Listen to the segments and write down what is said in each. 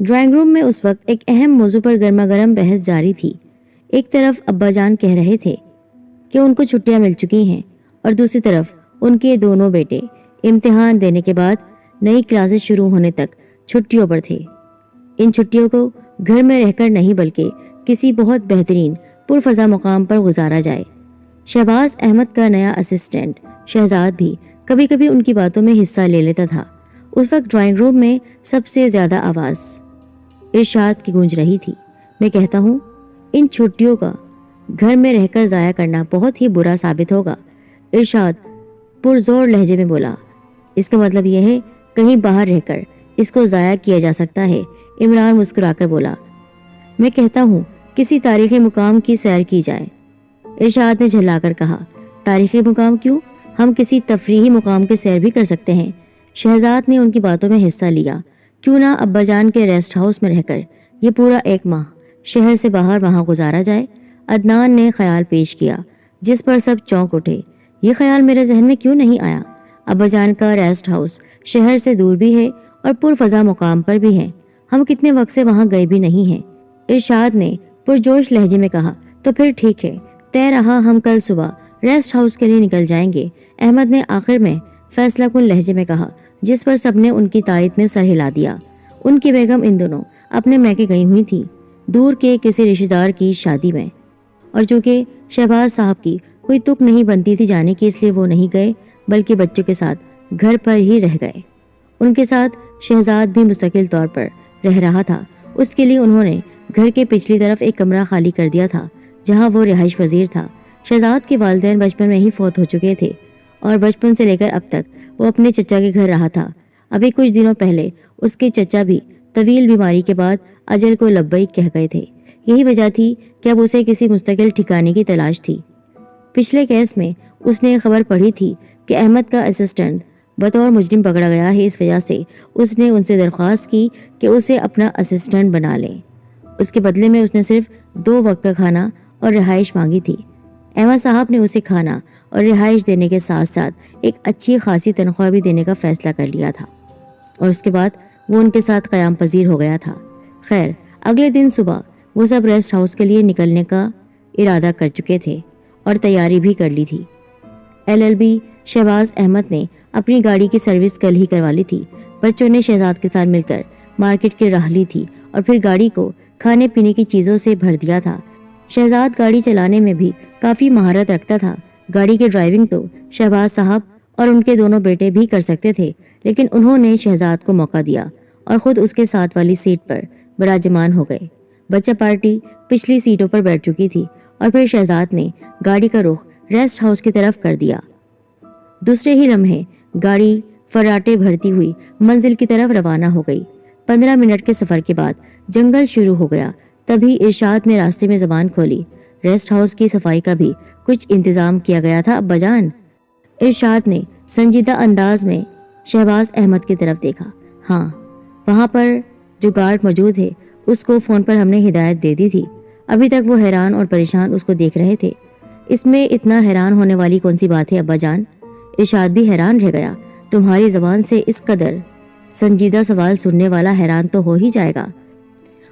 Drawing room में उस वक्त एक अहम मौजू पर गर्मा गर्म बहस जारी थी। एक तरफ अब्बा जान कह रहे थे कि उनको छुट्टियां मिल चुकी हैं और दूसरी तरफ उनके दोनों बेटे इम्तिहान देने के बाद नई क्लासेस शुरू होने तक छुट्टियों पर थे। इन छुट्टियों को घर में रहकर नहीं बल्कि किसी बहुत बेहतरीन पुरफजा मुकाम पर गुजारा जाए। शहबाज अहमद का नया असिस्टेंट शहजाद भी कभी कभी उनकी बातों में हिस्सा ले लेता था। उस वक्त ड्राइंग रूम में सबसे ज्यादा आवाज इरशाद की गूंज रही थी। मैं कहता हूँ इन छुट्टियों का घर में रहकर जाया करना बहुत ही बुरा साबित होगा। इरशाद पुरजोर लहजे में बोला। इसका मतलब यह है कहीं बाहर रहकर इसको जाया किया जा सकता है। इमरान मुस्कुराकर बोला। मैं कहता हूँ किसी तारीखी मुकाम की सैर की जाए। इरशाद ने झल्लाकर कहा। तारीखी मुकाम क्यों, हम किसी तफरीही मुकाम की सैर भी कर सकते हैं। शहजाद ने उनकी बातों में हिस्सा लिया। क्यों ना अब्बाजान के रेस्ट हाउस में रहकर ये पूरा 1 माह शहर से बाहर वहां गुजारा जाए। अदनान ने ख्याल पेश किया जिस पर सब चौंक उठे। ये ख्याल मेरे जहन में क्यों नहीं आया। अब्बाजान का रेस्ट हाउस शहर से दूर भी है और पुरफजा मुकाम पर भी है। हम कितने वक्त से वहां गए भी नहीं हैं। इरशाद ने पुरजोश लहजे में कहा। तो फिर ठीक है, तय रहा, हम कल सुबह रेस्ट हाउस के लिए निकल जाएंगे। अहमद ने आखिर में फैसला कुन लहजे में कहा जिस पर सबने उनकी तायद में सर हिला दिया। उनकी बेगम इन दोनों अपने मैके गई हुई थी दूर के किसी रिश्तेदार की शादी में, और चूंकि शहबाज साहब की कोई तुक नहीं बनती थी जाने की, इसलिए वो नहीं गए बल्कि बच्चों के साथ घर पर ही रह गए। उनके साथ शहजाद भी मुस्तकिल तौर पर रह रहा था। उसके लिए उन्होंने घर के पिछली तरफ एक कमरा खाली कर दिया था जहां वो रिहाइश पजीर था। शहजाद के वालिदैन बचपन में ही फौत हो चुके थे और बचपन से लेकर अब तक वो अपने चचा के घर रहा था। अभी कुछ दिनों पहले उसके चचा भी तवील बीमारी के बाद अजल को लब्बैक कह गए थे। यही वजह थी कि अब उसे किसी मुस्तकिल ठिकाने की तलाश थी। पिछले केस में उसने खबर पढ़ी थी कि अहमद का असिस्टेंट बतौर मुजरिम पकड़ा गया है। इस वजह से उसने उनसे दरख्वास्त की कि उसे अपना असिस्टेंट बना लें। उसके बदले में उसने सिर्फ 2 वक्त का खाना और रिहाइश मांगी थी। अहमद साहब ने उसे खाना और रिहाइश देने के साथ साथ एक अच्छी खासी तनख्वाह भी देने का फैसला कर लिया था और उसके बाद वो उनके साथ क़याम पजीर हो गया था। खैर, अगले दिन सुबह वो सब रेस्ट हाउस के लिए निकलने का इरादा कर चुके थे और तैयारी भी कर ली थी। LLB शहबाज अहमद ने अपनी गाड़ी की सर्विस कल ही करवा ली थी। बच्चों ने शहजाद के साथ मिलकर मार्केट की राह ली थी और फिर गाड़ी को खाने पीने की चीज़ों से भर दिया था। शहजाद गाड़ी चलाने में भी काफ़ी महारत रखता था। गाड़ी की ड्राइविंग तो शहबाज साहब और उनके दोनों बेटे भी कर सकते थे, लेकिन उन्होंने शहजाद को मौका दिया और ख़ुद उसके साथ वाली सीट पर विराजमान हो गए। बच्चा पार्टी पिछली सीटों पर बैठ चुकी थी और फिर शहजाद ने गाड़ी का रुख रेस्ट हाउस की तरफ कर दिया। दूसरे ही लम्हे गाड़ी फर्राटे भरती हुई मंजिल की तरफ रवाना हो गई। 15 मिनट के सफर के बाद जंगल शुरू हो गया। तभी इरशाद ने रास्ते में जबान खोली। रेस्ट हाउस की सफाई का भी कुछ इंतजाम किया गया था अब्बाजान। इरशाद ने संजीदा अंदाज में शहबाज अहमद की तरफ देखा। हाँ, वहाँ पर जो गार्ड मौजूद है उसको फ़ोन पर हमने हिदायत दे दी थी। अभी तक वो हैरान और परेशान उसको देख रहे थे। इसमें इतना हैरान होने वाली कौन सी बात है अब्बाजान। इरशाद भी हैरान रह गया। तुम्हारी ज़बान से इस कदर संजीदा सवाल सुनने वाला हैरान तो हो ही जाएगा,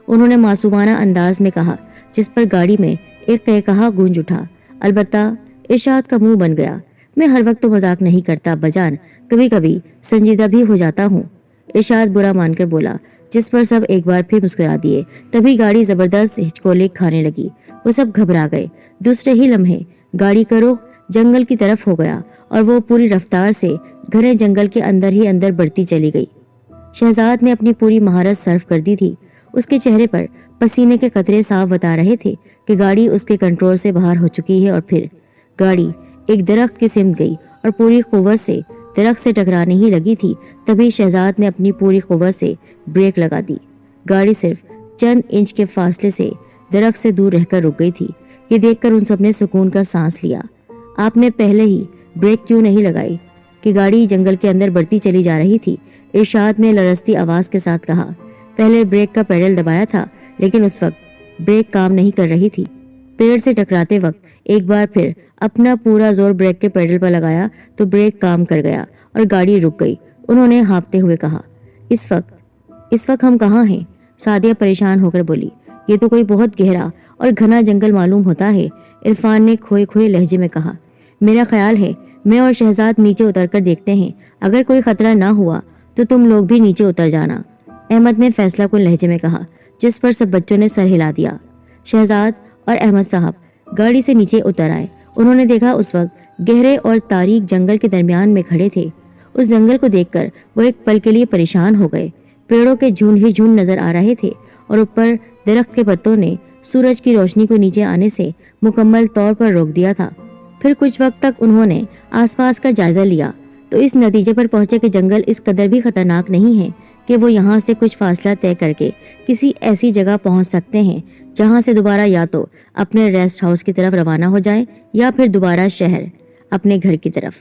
उन्होंने मासूमाना अंदाज में कहा, जिस पर गाड़ी में एक कहकहा गूंज उठा। अलबत्ता इरशाद का मुंह बन गया। मैं हर वक्त तो मजाक नहीं करता अब्बाजान, कभी कभी संजीदा भी हो जाता हूँ, इरशाद बुरा मानकर बोला, जिस पर सब एक बार फिर मुस्कुरा दिए। तभी गाड़ी जबरदस्त हिचकोले खाने लगी। वो सब घबरा गए। दूसरे ही लम्हे गाड़ी का रुख जंगल की तरफ हो गया और वो पूरी रफ्तार से घने जंगल के अंदर ही अंदर बढ़ती चली गई। शहजाद ने अपनी पूरी महारत सर्व कर दी थी। उसके चेहरे पर पसीने के कतरे साफ बता रहे थे कि गाड़ी उसके कंट्रोल से बाहर हो चुकी है। और फिर गाड़ी एक दरख्त की सिमत गई और पूरी कुव्वत से दरख्त से टकराने ही लगी थी। तभी शहजाद ने अपनी पूरी कुव्वत से ब्रेक लगा दी। गाड़ी सिर्फ चंद इंच के फासले से दरख्त से दूर रहकर रुक गई थी। ये देखकर उन सब ने सुकून का सांस लिया। आपने पहले ही ब्रेक क्यों नहीं लगाई कि गाड़ी जंगल के अंदर बढ़ती चली जा रही थी, इरशाद ने लरजती आवाज के साथ कहा। पहले ब्रेक का पेडल दबाया था, लेकिन उस वक्त ब्रेक काम नहीं कर रही थी। पेड़ से टकराते वक्त एक बार फिर अपना पूरा जोर ब्रेक के पेडल पर लगाया तो ब्रेक काम कर गया और गाड़ी रुक गई। उन्होंने हाँफते हुए कहा, इस वक्त हम कहाँ हैं? सादिया परेशान होकर बोली, ये तो कोई बहुत गहरा और घना जंगल मालूम होता है। इरफान ने खोए खोए लहजे में कहा, मेरा ख्याल है मैं और शहजाद नीचे उतर कर देखते हैं, अगर कोई खतरा ना हुआ तो तुम लोग भी नीचे उतर जाना। अहमद ने फैसला कुन लहजे में कहा, जिस पर सब बच्चों ने सर हिला दिया। शहजाद और अहमद साहब गाड़ी से नीचे उतर आए। उन्होंने देखा उस वक्त गहरे और तारीक जंगल के दरमियान में खड़े थे। उस जंगल को देखकर वो एक पल के लिए परेशान हो गए। पेड़ों के झुंड ही झुंड नजर आ रहे थे और ऊपर दरख्त के पत्तों ने सूरज की रोशनी को नीचे आने से मुकम्मल तौर पर रोक दिया था। फिर कुछ वक्त तक उन्होंने आसपास का जायजा लिया तो इस नतीजे पर पहुंचे कि जंगल इस कदर भी खतरनाक नहीं है कि वो यहाँ से कुछ फासला तय करके किसी ऐसी जगह पहुंच सकते हैं जहां से दोबारा या तो अपने रेस्ट हाउस की तरफ रवाना हो जाएं या फिर दोबारा शहर अपने घर की तरफ।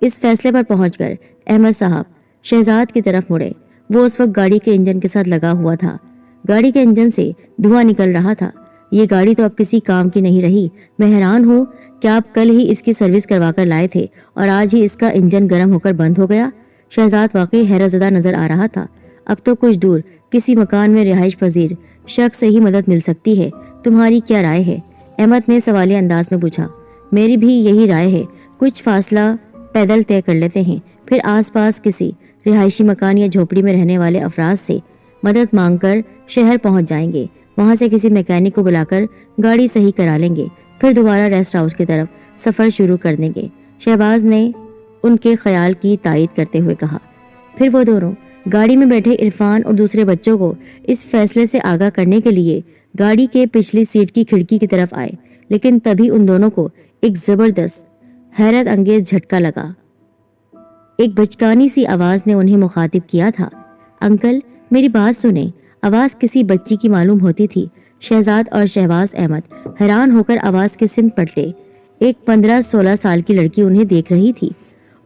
इस फैसले पर पहुंचकर अहमद साहब शहजाद की तरफ मुड़े। वो उस वक्त गाड़ी के इंजन के साथ लगा हुआ था। गाड़ी के इंजन से धुआं निकल रहा था। ये गाड़ी तो अब किसी काम की नहीं रही। मैं हैरान हूँ कि आप कल ही इसकी सर्विस करवा कर लाए थे और आज ही इसका इंजन गर्म होकर बंद हो गया। शहजाद वाकई हैरतज़दा नजर आ रहा था। अब तो कुछ दूर किसी मकान में रिहाइश पजीर शख्स से ही मदद मिल सकती है। तुम्हारी क्या राय है? अहमद ने सवालिया अंदाज में पूछा। मेरी भी यही राय है। कुछ फासला पैदल तय कर लेते हैं, फिर आसपास किसी रिहायशी मकान या झोपड़ी में रहने वाले अफराद से मदद मांगकर शहर पहुंच जाएंगे। वहां से किसी मैकेनिक को बुलाकर गाड़ी सही करा लेंगे, फिर दोबारा रेस्ट हाउस की तरफ सफर शुरू कर देंगे। शहबाज ने उनके ख्याल की तायद करते हुए कहा। फिर वो दोनों गाड़ी में बैठे इरफान और दूसरे बच्चों को इस फैसले से आगाह करने के लिए गाड़ी के पिछली सीट की खिड़की की तरफ आए, लेकिन तभी उन दोनों को एक जबरदस्त हैरत अंगेज झटका लगा। एक बचकानी सी आवाज ने उन्हें मुखातिब किया था। अंकल, मेरी बात सुने। आवाज किसी बच्ची की मालूम होती थी। शहजाद और शहबाज अहमद हैरान होकर आवाज के सिमत पलटे। एक 15-16 साल की लड़की उन्हें देख रही थी।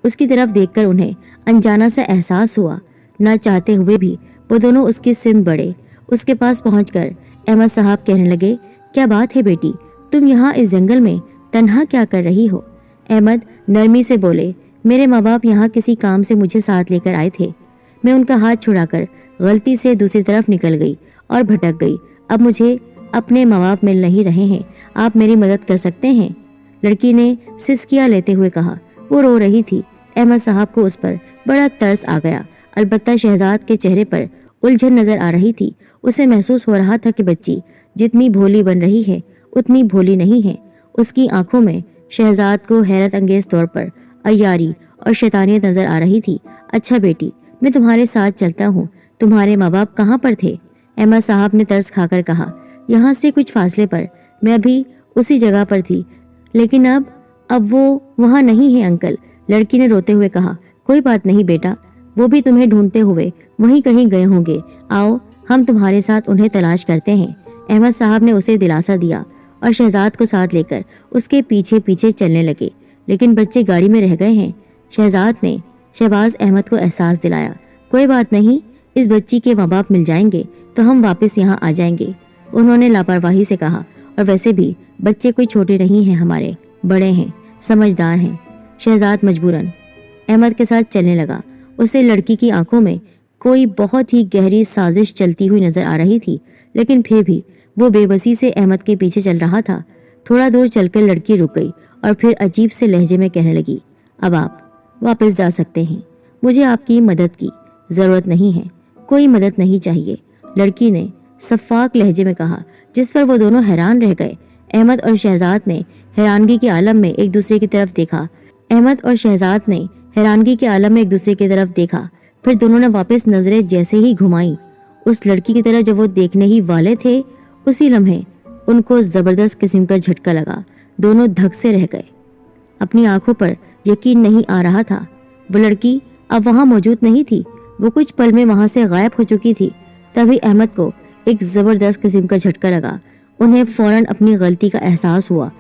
उसकी तरफ देखकर उन्हें अनजाना सा एहसास हुआ। ना चाहते हुए भी वो दोनों उसकी सिमत बढ़े। उसके पास पहुंचकर अहमद साहब कहने लगे, क्या बात है बेटी, तुम यहाँ इस जंगल में तन्हा क्या कर रही हो? अहमद नरमी से बोले, मेरे माँ बाप यहाँ किसी काम से मुझे साथ लेकर आए थे। मैं उनका हाथ छुड़ाकर गलती से दूसरी तरफ निकल गई और भटक गई। अब मुझे अपने माँ बाप मिल नहीं रहे हैं। आप मेरी मदद कर सकते हैं? लड़की ने सिसकियाँ लेते हुए कहा। वो रो रही थी। अहमद साहब को उस पर बड़ा तरस आ गया। अलबत्ता शहजाद के चेहरे पर उलझन नजर आ रही थी। उसे महसूस हो रहा था कि बच्ची जितनी भोली बन रही है उतनी भोली नहीं है। उसकी आंखों में शहजाद को हैरत अंगेज तौर पर अय्यारी और शैतानियत नजर आ रही थी। अच्छा बेटी, मैं तुम्हारे साथ चलता हूँ। तुम्हारे माँ बाप कहाँ पर थे? अहमद साहब ने तरस खाकर कहा। यहाँ से कुछ फासले पर। मैं भी उसी जगह पर थी, लेकिन अब वो वहाँ नहीं है अंकल। लड़की ने रोते हुए कहा। कोई बात नहीं बेटा, वो भी तुम्हें ढूंढते हुए वहीं कहीं गए होंगे। आओ, हम तुम्हारे साथ उन्हें तलाश करते हैं। अहमद साहब ने उसे दिलासा दिया और शहजाद को साथ लेकर उसके पीछे पीछे चलने लगे। लेकिन बच्चे गाड़ी में रह गए हैं। शहजाद ने शहबाज अहमद को एहसास दिलाया। कोई बात नहीं, इस बच्ची के माँ बाप मिल जाएंगे तो हम वापस यहाँ आ जाएंगे, उन्होंने लापरवाही से कहा। और वैसे भी बच्चे कोई छोटे नहीं हैं, हमारे बड़े हैं, समझदार हैं। शहजाद मजबूरन अहमद के साथ चलने लगा। उसे लड़की की आंखों में कोई बहुत ही गहरी साजिश चलती हुई नजर आ रही थी, लेकिन फिर भी वो बेबसी से अहमद के पीछे चल रहा था। थोड़ा दूर चलकर लड़की रुक गई और फिर अजीब से लहजे में कहने लगी, अब आप वापस जा सकते हैं। मुझे आपकी मदद की जरूरत नहीं है, कोई मदद नहीं चाहिए, लड़की ने सफाक लहजे में कहा, जिस पर वो दोनों हैरान रह गए। अहमद और शहजाद ने हैरानगी के आलम में एक दूसरे की तरफ देखा। फिर दोनों ने वापस नजरें जैसे ही घुमाई उस लड़की की तरफ जब वो देखने ही वाले थे, उसी लम्हे उनको जबरदस्त किस्म का झटका लगा। दोनों धक से रह गए। अपनी आंखों पर यकीन नहीं आ रहा था। वो लड़की अब वहां मौजूद नहीं थी। वो कुछ पल में वहां से गायब हो चुकी थी। तभी अहमद को एक जबरदस्त किस्म का झटका लगा। उन्हें फौरन अपनी गलती का एहसास हुआ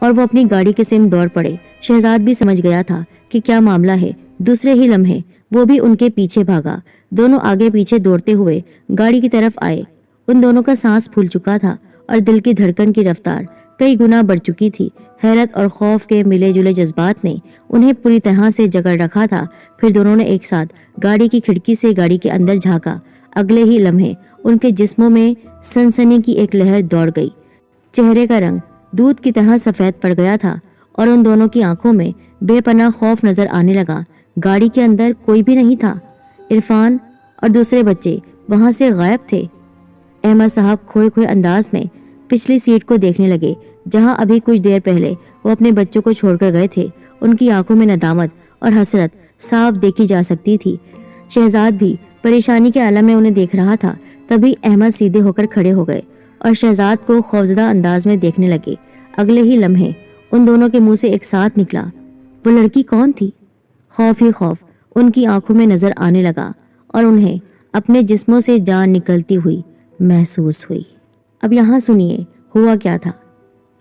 और वो अपनी गाड़ी के सिम दौड़ पड़े। शहजाद भी समझ गया था कि क्या मामला है। दूसरे ही लम्हे वो भी उनके पीछे भागा। दोनों आगे पीछे दौड़ते हुए गाड़ी की तरफ आए। उन दोनों का सांस फूल चुका था और दिल की धड़कन की रफ्तार कई गुना बढ़ चुकी थी। हैरत और खौफ के मिले जुले जज्बात ने उन्हें पूरी तरह से जकड़ रखा था। फिर दोनों ने एक साथ गाड़ी की खिड़की से गाड़ी के अंदर झांका। अगले ही लम्हे उनके जिस्मों में सनसनी की एक लहर दौड़ गई। चेहरे का रंग दूध की तरह सफेद पड़ गया था और उन दोनों की आंखों में बेपनाह खौफ नजर आने लगा। गाड़ी के अंदर कोई भी नहीं था। इरफान और दूसरे बच्चे वहां से गायब थे। अहमद साहब खोए खोए अंदाज में पिछली सीट को देखने लगे, जहां अभी कुछ देर पहले वो अपने बच्चों को छोड़कर गए थे। उनकी आंखों में नदामत और हसरत साफ देखी जा सकती थी। शहजाद भी परेशानी के आलम में उन्हें देख रहा था। तभी अहमद सीधे होकर खड़े हो गए और शहजाद को खौफजदा अंदाज में देखने लगे। अगले ही लम्हे उन दोनों के मुंह से एक साथ निकला, वो लड़की कौन थी? खौफ ही खौफ उनकी आंखों में नजर आने लगा और उन्हें अपने जिस्मों से जान निकलती हुई महसूस हुई। अब यहाँ सुनिए हुआ क्या था।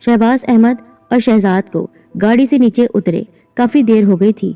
शहबाज अहमद और शहजाद को गाड़ी से नीचे उतरे काफी देर हो गई थी।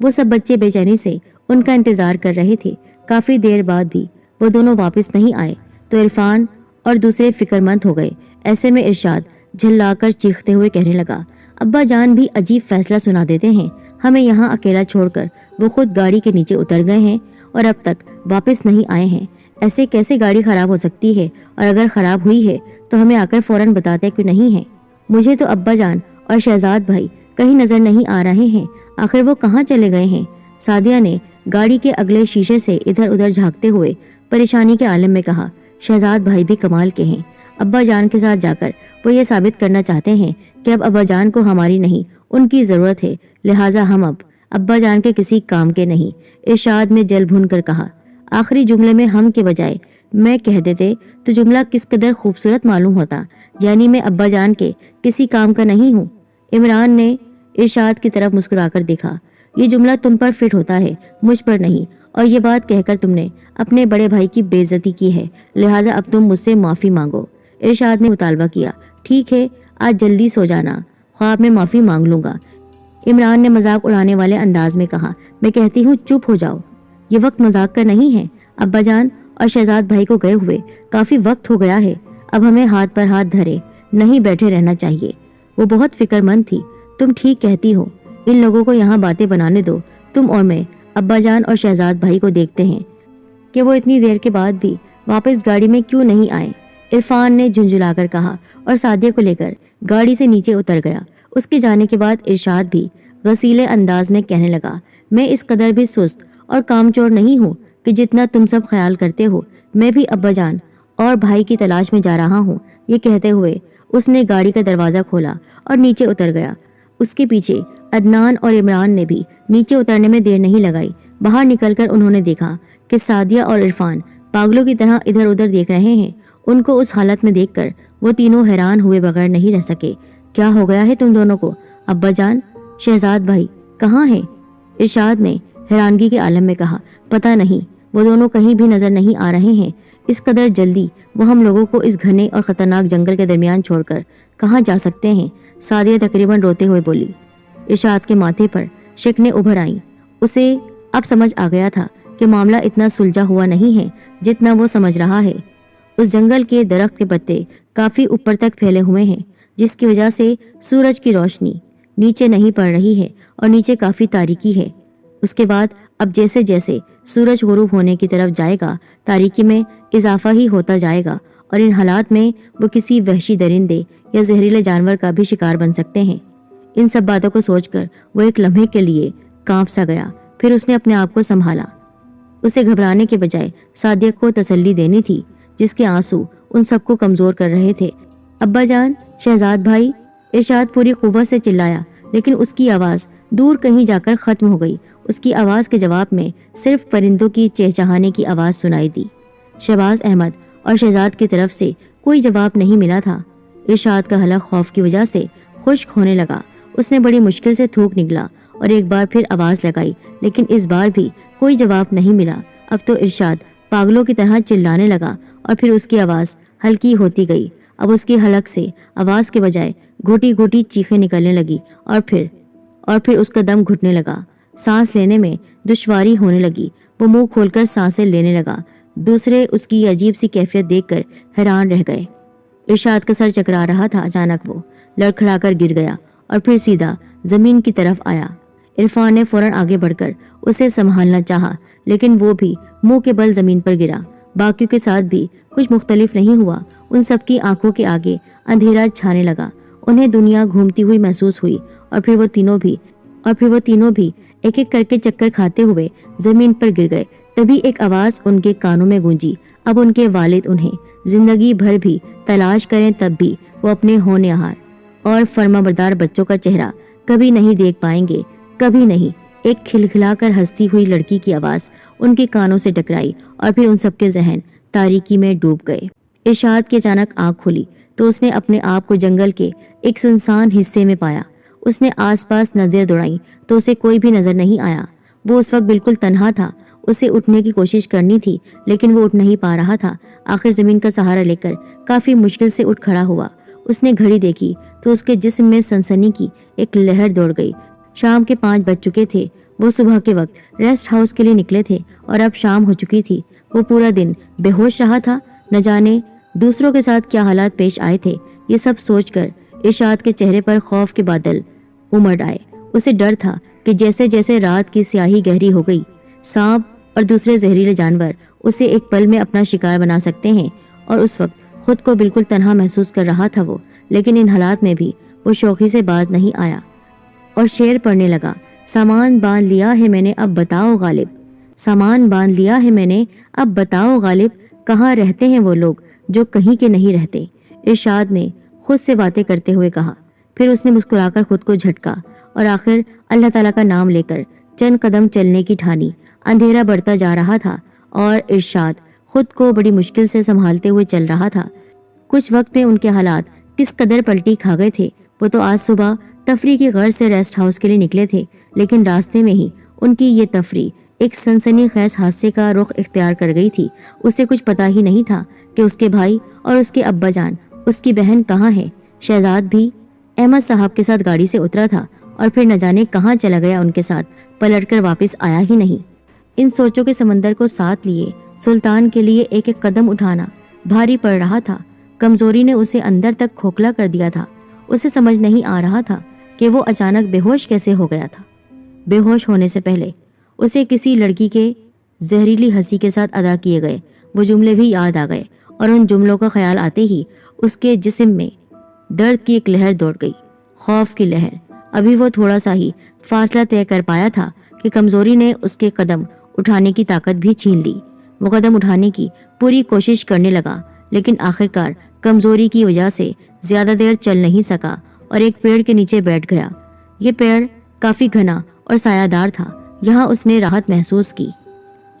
वो सब बच्चे बेचैनी से उनका इंतजार कर रहे थे। काफी देर बाद भी वो दोनों वापस नहीं आए तो इरफान और दूसरे फिक्रमंद हो गए। ऐसे में इरशाद झल्लाकर चीखते हुए कहने लगा, अब्बा जान भी अजीब फैसला सुना देते हैं। हमें यहाँ अकेला छोड़कर वो खुद गाड़ी के नीचे उतर गए हैं और अब तक वापस नहीं आए हैं। ऐसे कैसे गाड़ी खराब हो सकती है? और अगर खराब हुई है तो हमें आकर फौरन बताते क्यों नहीं है? मुझे तो अब्बा जान और शहजाद भाई कहीं नजर नहीं आ रहे हैं। आखिर वो कहाँ चले गए हैं? सादिया ने गाड़ी के अगले शीशे से इधर उधर झांकते हुए परेशानी के आलम में कहा, शहजाद भाई भी कमाल के हैं। अब्बा जान के साथ जाकर वो ये साबित करना चाहते हैं कि अब अब्बा जान को हमारी नहीं उनकी जरूरत है, लिहाजा हम अब अब्बा जान के किसी काम के नहीं। इरशाद ने जल भून कर कहा। आखिरी जुमले में हम के बजाय मैं कह देते तो जुमला किस कदर खूबसूरत मालूम होता, यानी मैं अब्बा जान के किसी काम का नहीं हूँ। इमरान ने इरशाद की तरफ मुस्कुराकर देखा। ये जुमला तुम पर फिट होता है, मुझ पर नहीं, और ये बात कहकर तुमने अपने बड़े भाई की बेइज्जती की है, लिहाजा अब तुम मुझसे माफी मांगो। इरशाद ने मुतालबा किया। ठीक है, आज जल्दी सो जाना, ख्वाब में माफी मांग लूंगा। इमरान ने मजाक उड़ाने वाले अंदाज में कहा, मैं कहती हूँ चुप हो जाओ, ये वक्त मजाक का नहीं है। अब्बा जान और शहजाद भाई को गए हुए काफी वक्त हो गया है, अब हमें हाथ पर हाथ धरे नहीं बैठे रहना चाहिए। वो बहुत फिक्रमंद थी। तुम ठीक कहती हो, इन लोगों को यहाँ बातें बनाने दो। तुम और मैं अब्बा जान और शहजाद भाई को देखते हैं कि वो इतनी देर के बाद भी वापस गाड़ी में क्यों नहीं आए। इरफान ने झुंझुलाकर कहा और सादिया को लेकर गाड़ी से नीचे उतर गया। उसके जाने के बाद इरशाद भी गसीले अंदाज में कहने लगा, मैं इस कदर भी सुस्त और कामचोर नहीं हूँ कि जितना तुम सब ख्याल करते हो। मैं भी अब्बा जान और भाई की तलाश में जा रहा हूँ। ये कहते हुए उसने गाड़ी का दरवाजा खोला और नीचे उतर गया। उसके पीछे अदनान और इमरान ने भी नीचे उतरने में देर नहीं लगाई। बाहर निकलकर उन्होंने देखा कि सादिया और इरफान पागलों की तरह इधर उधर देख रहे हैं। उनको उस हालत में देखकर वो तीनों हैरान हुए बगैर नहीं रह सके। क्या हो गया है तुम दोनों को? अब्बा जान, शहजाद भाई कहाँ हैं? इरशाद ने हैरानगी के आलम में कहा, पता नहीं, वो दोनों कहीं भी नजर नहीं आ रहे हैं। इस कदर जल्दी वो हम लोगों को इस घने और खतरनाक जंगल के दरमियान छोड़कर कहाँ जा सकते हैं? सादिया तकरीबन रोते हुए बोली। इरशाद के माथे पर शिकने उभर आई। उसे अब समझ आ गया था कि मामला इतना सुलझा हुआ नहीं है जितना वो समझ रहा है। उस जंगल के दरख्त के पत्ते काफी ऊपर तक फैले हुए हैं, जिसकी वजह से सूरज की रोशनी नीचे नहीं पड़ रही है और नीचे काफी तारीकी है। उसके बाद अब जैसे जैसे सूरज गुरूब होने की तरफ जाएगा, तारीकी में इजाफा ही होता जाएगा और इन हालात में वो किसी वहशी दरिंदे या जहरीले जानवर का भी शिकार बन सकते हैं। इन सब बातों को सोचकर वो एक लम्हे के लिए कांप सा गया। फिर उसने अपने आप को संभाला। उसे घबराने के बजाय सादिया को तसल्ली देनी थी, जिसके आंसू उन सबको कमजोर कर रहे थे। अब्बा जान, शहजाद भाई, इरशाद पूरी कुव्वत से चिल्लाया, लेकिन उसकी आवाज दूर कहीं जाकर खत्म हो गई। उसकी आवाज के जवाब में सिर्फ परिंदों की चहचहाने की आवाज सुनाई दी। शहबाज अहमद और शहजाद की तरफ से कोई जवाब नहीं मिला था। इरशाद का हलक खौफ की वजह से खुश्क होने लगा। उसने बड़ी मुश्किल से थूक निकला और एक बार फिर आवाज लगाई, लेकिन इस बार भी कोई जवाब नहीं मिला। अब तो इरशाद पागलों की तरह चिल्लाने लगा और फिर उसकी आवाज हल्की होती गई। अब उसकी हलक से आवाज के बजाय घुटी घुटी चीखें निकलने लगी और फिर उसका दम घुटने लगा। सांस लेने में दुश्वारी होने लगी। वो मुंह खोलकर सांसें लेने लगा। दूसरे उसकी अजीब सी कैफियत देखकर हैरान रह गए। इरशाद का सर चकरा रहा था। अचानक वो लड़खड़ाकर गिर गया और फिर सीधा जमीन की तरफ आया। इरफान ने फौरन आगे बढ़कर उसे संभालना चाहा, लेकिन वो भी मुंह के बल जमीन पर गिरा। बाकियों के साथ भी कुछ मुख्तलिफ नहीं हुआ। उन सबकी आंखों के आगे अंधेरा छाने लगा। उन्हें दुनिया घूमती हुई महसूस हुई और फिर वो तीनों भी एक एक करके चक्कर खाते हुए जमीन पर गिर गए। तभी एक आवाज उनके कानों में गूंजी। अब उनके वालिद उन्हें जिंदगी भर भी तलाश करें तब भी वो अपने होनहार और फर्माबरदार बच्चों का चेहरा कभी नहीं देख पाएंगे, कभी नहीं। एक खिलखिलाकर हंसती हुई लड़की की आवाज उनके कानों से टकराई और फिर उन सबके जहन तारीकी में डूब गए। इरशाद की अचानक आंख खुली तो उसने अपने आप को जंगल के एक सुनसान हिस्से में पाया। उसने आसपास नजर दौड़ाई तो उसे कोई भी नजर नहीं आया। वो उस वक्त बिल्कुल तन्हा था। उसे उठने की कोशिश करनी थी लेकिन वो उठ नहीं पा रहा था। आखिर जमीन का सहारा लेकर काफी मुश्किल से उठ खड़ा हुआ। उसने घड़ी देखी तो उसके जिस्म में सनसनी की एक लहर दौड़ गई। शाम के 5 बज चुके थे। वो सुबह के वक्त रेस्ट हाउस के लिए निकले थे और अब शाम हो चुकी थी। वो पूरा दिन बेहोश रहा था। न जाने दूसरों के साथ क्या हालात पेश आए थे। ये सब सोचकर इरशाद के चेहरे पर खौफ के बादल उमड़ आए। उसे डर था कि जैसे जैसे रात की स्याही गहरी हो गई, सांप और दूसरे जहरीले जानवर उसे एक पल में अपना शिकार बना सकते हैं। और उस वक्त खुद को बिल्कुल तन्हा महसूस कर रहा था वो। लेकिन इन हालात में भी वो शौकी से बाज नहीं आया और शेर पढ़ने लगा। सामान बांध लिया है मैंने, अब बताओ गालिब। सामान बांध लिया है मैंने, अब बताओ गालिब। कहाँ रहते हैं वो लोग जो कहीं के नहीं रहते। इरशाद ने खुद से बातें करते हुए कहा। फिर उसने मुस्कुराकर खुद को झटका और आखिर अल्लाह ताला का नाम लेकर चंद कदम चलने की ठानी। अंधेरा बढ़ता जा रहा था और इरशाद खुद को बड़ी मुश्किल से संभालते हुए चल रहा था। कुछ वक्त में उनके हालात किस कदर पलटी खा गए थे। वो तो आज सुबह तफरी की गर्ज से रेस्ट हाउस के लिए निकले थे, लेकिन रास्ते में ही उनकी ये तफरी एक सनसनीखेज हादसे का रुख इख्तियार कर गई थी। उसे कुछ पता ही नहीं था कि उसके भाई और उसके अब्बा जान, उसकी बहन कहाँ है। शहजाद भी अहमद साहब के साथ गाड़ी से उतरा था और फिर न जाने कहाँ चला गया। उनके साथ पलटकर वापस आया ही नहीं। इन सोचों के समंदर को साथ लिए सुल्तान के लिए एक एक कदम उठाना भारी पड़ रहा था। कमजोरी ने उसे अंदर तक खोखला कर दिया था। उसे समझ नहीं आ रहा था कि वो अचानक बेहोश कैसे हो गया था। बेहोश होने से पहले उसे किसी लड़की के जहरीली हंसी के साथ अदा किए गए वो जुमले भी याद आ गए और उन जुमलों का ख्याल आते ही उसके जिस्म में दर्द की एक लहर दौड़ गई, खौफ की लहर। अभी वो थोड़ा सा ही फासला तय कर पाया था कि कमजोरी ने उसके कदम उठाने की ताकत भी छीन ली। वो कदम उठाने की पूरी कोशिश करने लगा लेकिन आखिरकार कमजोरी की वजह से ज्यादा देर चल नहीं सका और एक पेड़ के नीचे बैठ गया। ये पेड़ काफी घना और सायादार था। यहाँ उसने राहत महसूस की,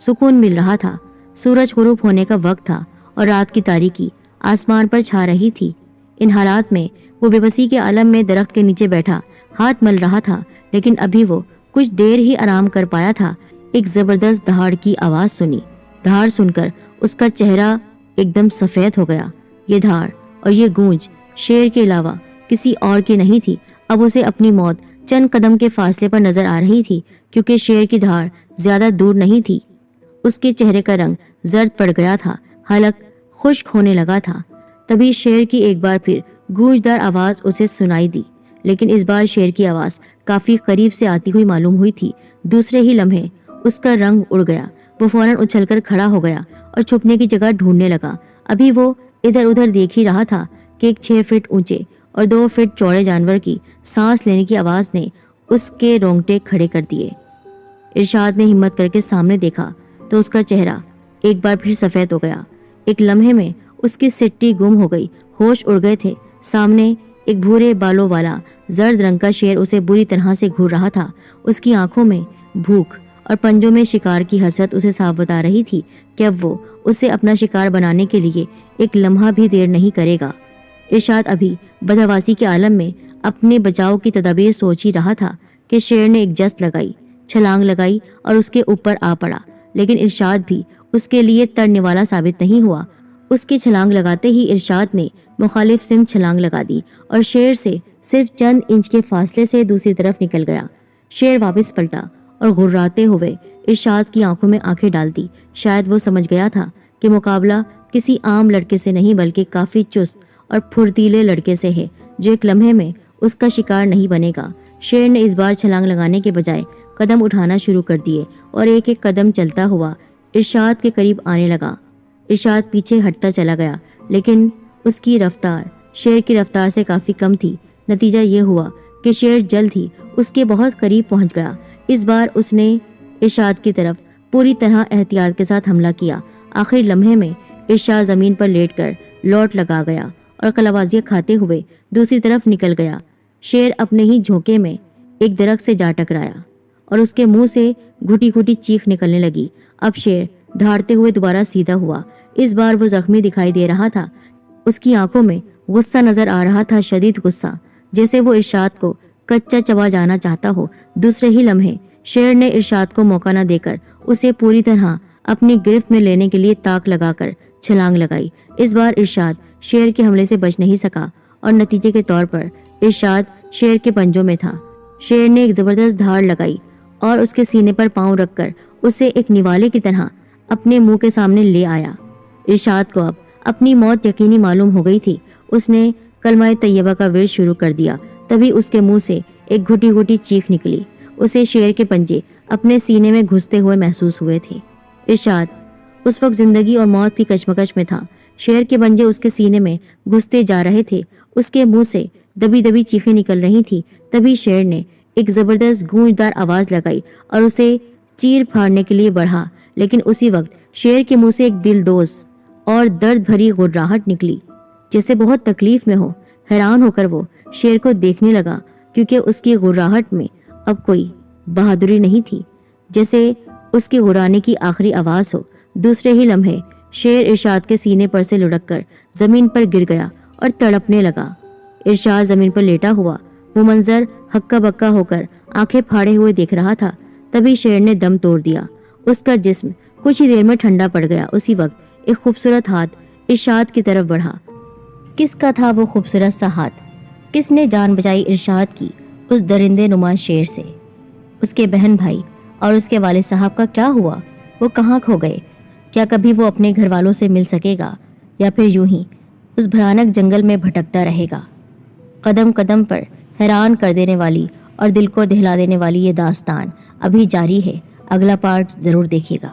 सुकून मिल रहा था। सूरज गुरूब होने का वक्त था और रात की तारीकी आसमान पर छा रही थी। इन हालात में वो बेबसी के आलम में दरख्त के नीचे बैठा हाथ मल रहा था। लेकिन अभी वो कुछ देर ही आराम कर पाया था। एक जबरदस्त दहाड़ की आवाज सुनी। दहाड़ सुनकर उसका चेहरा एकदम सफेद हो गया। ये दहाड़ और ये गूंज शेर के अलावा किसी और की नहीं थी। अब उसे अपनी मौत चंद कदम के फासले पर नजर आ रही थी क्योंकि शेर की दहाड़ ज्यादा दूर नहीं थी। उसके चेहरे का रंग जर्द पड़ गया था, हलक खुश्क होने लगा था। तभी शेर की एक बार फिर गूंजदार आवाज उसे सुनाई दी, लेकिन इस बार शेर की आवाज काफी करीब से आती हुई मालूम हुई थी। दूसरे ही लम्हे उसका रंग उड़ गया। वो फौरन उछलकर खड़ा हो गया और छुपने की जगह ढूंढने लगा। अभी वो इधर उधर देख ही रहा था कि एक 6 फीट ऊंचे और 2 फीट चौड़े जानवर की सांस लेने की आवाज ने उसके रोंगटे खड़े कर दिए। इरशाद ने हिम्मत करके सामने देखा तो उसका चेहरा एक बार फिर सफेद हो गया। एक लम्हे में उसकी सिट्टी गुम हो गई, होश उड़ गए थे। सामने एक भूरे बालों वाला जर्द रंग का शेर उसे बुरी तरह से घूर रहा था। उसकी आंखों में भूख और पंजों में शिकार की हसरत उसे साफ बता रही थी कि अब वो उसे अपना शिकार बनाने के लिए एक लम्हा भी देर नहीं करेगा। इरशाद अभी बदहवासी के आलम में अपने बचाव की तदबीर सोच ही रहा था कि शेर ने एक जस्त लगाई, छलांग लगाई और उसके ऊपर आ पड़ा। लेकिन इरशाद भी उसके लिए तरने वाला साबित नहीं हुआ। उसकी छलांग लगाते ही इरशाद ने मुखालिफ सिमत छलांग लगा दी और शेर से सिर्फ चंद इंच के फासले से दूसरी तरफ निकल गया। शेर वापस पलटा और घुर्राते हुए इरशाद की आंखों में आंखें डाल दी। शायद वो समझ गया था कि मुकाबला किसी आम लड़के से नहीं बल्कि काफी चुस्त और फुर्तीले लड़के से है जो एक लम्हे में उसका शिकार नहीं बनेगा। शेर ने इस बार छलांग लगाने के बजाय कदम उठाना शुरू कर दिए और एक एक कदम चलता हुआ इरशाद के करीब आने लगा। ارشاد پیچھے ہٹتا چلا گیا، لیکن اس کی رفتار شیر کی رفتار سے کافی کم تھی۔ نتیجہ یہ ہوا کہ شیر جلد ہی اس کے بہت قریب پہنچ گیا۔ اس بار اس نے ارشاد کی طرف پوری طرح احتیاط کے ساتھ حملہ کیا۔ آخری لمحے میں ارشاد زمین پر لیٹ کر لوٹ لگا گیا اور قلابازیاں کھاتے ہوئے دوسری طرف نکل گیا۔ شیر اپنے ہی جھونکے میں ایک درخت سے جا ٹکرایا اور اس کے منہ سے گھٹی گھٹی چیخ نکلنے لگی۔ اب شیر دھاڑتے ہوئے دوبارہ سیدھا ہوا۔ اس بار وہ زخمی دکھائی دے رہا تھا۔ اس کی آنکھوں میں غصہ نظر آ رہا تھا، شدید غصہ، جیسے وہ ارشاد کو کچا چبا جانا چاہتا ہو۔ دوسرے ہی لمحے شیر نے ارشاد کو موقع نہ دے کر اسے پوری طرح اپنی گرفت میں لینے کے لیے تاک لگا کر چھلانگ لگائی۔ اس بار ارشاد شیر کے حملے سے بچ نہیں سکا اور نتیجے کے طور پر ارشاد شیر کے پنجوں میں تھا۔ شیر نے ایک زبردست دھاڑ لگائی اور اس کے سینے پر پاؤں رکھ کر اسے ایک نوالے کی طرح اپنے منہ کے سامنے لے آیا۔ ارشاد کو اب اپنی موت یقینی معلوم ہو گئی تھی۔ اس نے کلمہ طیبہ کا ورد شروع کر دیا۔ تبھی اس کے منہ سے ایک گھٹی گھٹی چیخ نکلی۔ اسے شیر کے پنجے اپنے سینے میں گھستے ہوئے محسوس ہوئے تھے۔ ارشاد اس وقت زندگی اور موت کی کشمکش میں تھا۔ شیر کے پنجے اس کے سینے میں گھستے جا رہے تھے، اس کے منہ سے دبی دبی چیخیں نکل رہی تھی۔ تبھی شیر نے ایک زبردست گونجدار آواز لگائی اور اسے چیر پھاڑنے کے لیے بڑھا، لیکن اسی وقت شیر کے منہ سے ایک دلدوز اور درد بھری غراہٹ نکلی، جیسے بہت تکلیف میں ہو۔ حیران ہو کر وہ شیر کو دیکھنے لگا، کیونکہ اس کی غراہٹ میں اب کوئی بہادری نہیں تھی، جیسے اس کی غرانے کی آخری آواز ہو۔ دوسرے ہی لمحے شیر ارشاد کے سینے پر سے لڑک کر زمین پر گر گیا اور تڑپنے لگا۔ ارشاد زمین پر لیٹا ہوا وہ منظر ہکا بکا ہو کر آنکھیں پھاڑے ہوئے دیکھ رہا تھا۔ تبھی شیر نے دم توڑ دیا۔ اس کا جسم کچھ ہی دیر میں ٹھنڈا پڑ گیا۔ اسی وقت ایک خوبصورت ہاتھ ارشاد کی طرف بڑھا۔ کس کا تھا وہ خوبصورت سا ہاتھ؟ کس نے جان بچائی ارشاد کی اس درندے نما شیر سے؟ اس کے بہن بھائی اور اس کے والد صاحب کا کیا ہوا؟ وہ کہاں کھو گئے؟ کیا کبھی وہ اپنے گھر والوں سے مل سکے گا، یا پھر یوں ہی اس بھیانک جنگل میں بھٹکتا رہے گا؟ قدم قدم پر حیران کر دینے والی اور دل کو دہلا دینے والی یہ داستان ابھی جاری ہے۔ اگلا پارٹ ضرور دیکھیے گا۔